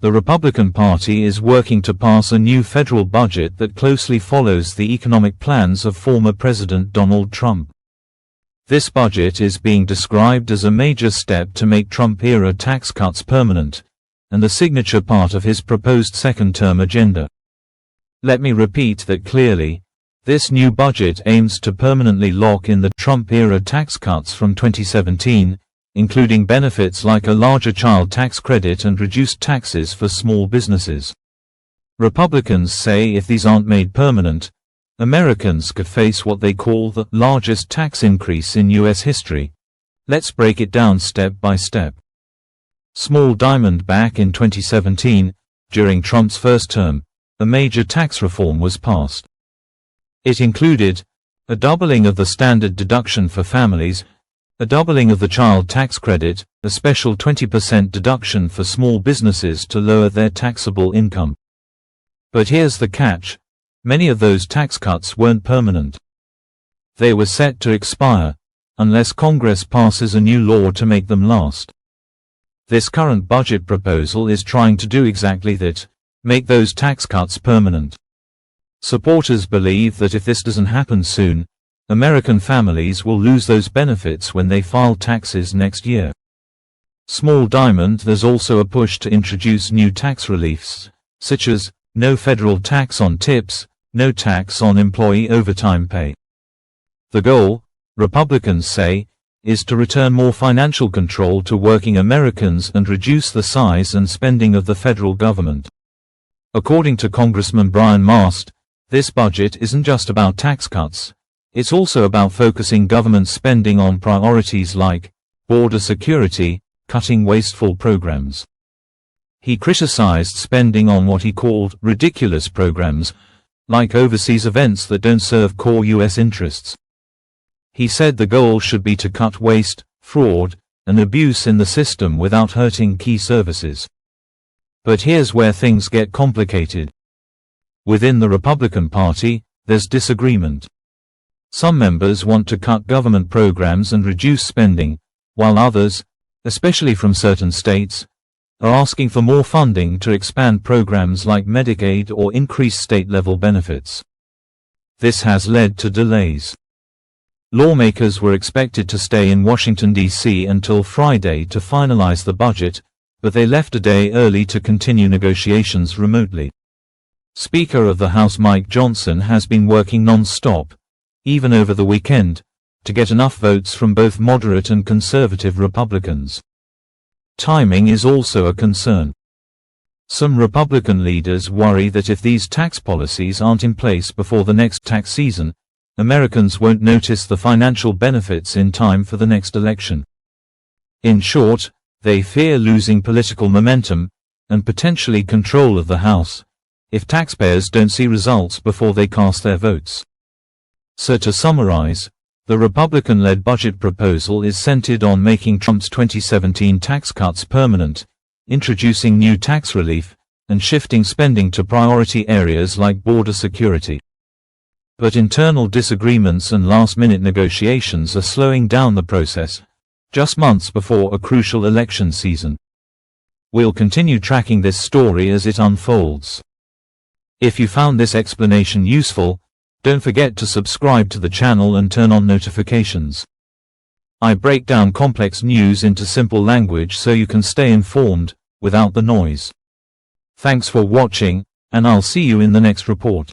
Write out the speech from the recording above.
The Republican Party is working to pass a new federal budget that closely follows the economic plans of former President Donald Trump. This budget is being described as a major step to make Trump-era tax cuts permanent, and the signature part of his proposed second-term agenda. Let me repeat that clearly. This new budget aims to permanently lock in the Trump-era tax cuts from 2017, including benefits like a larger child tax credit and reduced taxes for small businesses. Republicans say if these aren't made permanent, Americans could face what they call the largest tax increase in U.S. history. Let's break it down step by step. Small diamond. Back in 2017, during Trump's first term, a major tax reform was passed. It included a doubling of the standard deduction for families, a doubling of the child tax credit, a special 20% deduction for small businesses to lower their taxable income. But here's the catch: many of those tax cuts weren't permanent. They were set to expire, unless Congress passes a new law to make them last. This current budget proposal is trying to do exactly that, make those tax cuts permanent. Supporters believe that if this doesn't happen soon, American families will lose those benefits when they file taxes next year. Small diamond. There's also a push to introduce new tax reliefs, such as no federal tax on tips, no tax on employee overtime pay. The goal, Republicans say, is to return more financial control to working Americans and reduce the size and spending of the federal government. According to Congressman Brian Mast, this budget isn't just about tax cuts. It's also about focusing government spending on priorities like border security, cutting wasteful programs. He criticized spending on what he called ridiculous programs, like overseas events that don't serve core U.S. interests. He said the goal should be to cut waste, fraud, and abuse in the system without hurting key services. But here's where things get complicated. Within the Republican Party, there's disagreement. Some members want to cut government programs and reduce spending, while others, especially from certain states, are asking for more funding to expand programs like Medicaid or increase state-level benefits. This has led to delays. Lawmakers were expected to stay in Washington, D.C. until Friday to finalize the budget, but they left a day early to continue negotiations remotely. Speaker of the House Mike Johnson has been working non-stop, even over the weekend, to get enough votes from both moderate and conservative Republicans. Timing is also a concern. Some Republican leaders worry that if these tax policies aren't in place before the next tax season, Americans won't notice the financial benefits in time for the next election. In short, they fear losing political momentum, and potentially control of the House, if taxpayers don't see results before they cast their votes. So to summarize, the Republican-led budget proposal is centered on making Trump's 2017 tax cuts permanent, introducing new tax relief, and shifting spending to priority areas like border security. But internal disagreements and last-minute negotiations are slowing down the process, just months before a crucial election season. We'll continue tracking this story as it unfolds. If you found this explanation useful, don't forget to subscribe to the channel and turn on notifications. I break down complex news into simple language so you can stay informed, without the noise. Thanks for watching, and I'll see you in the next report.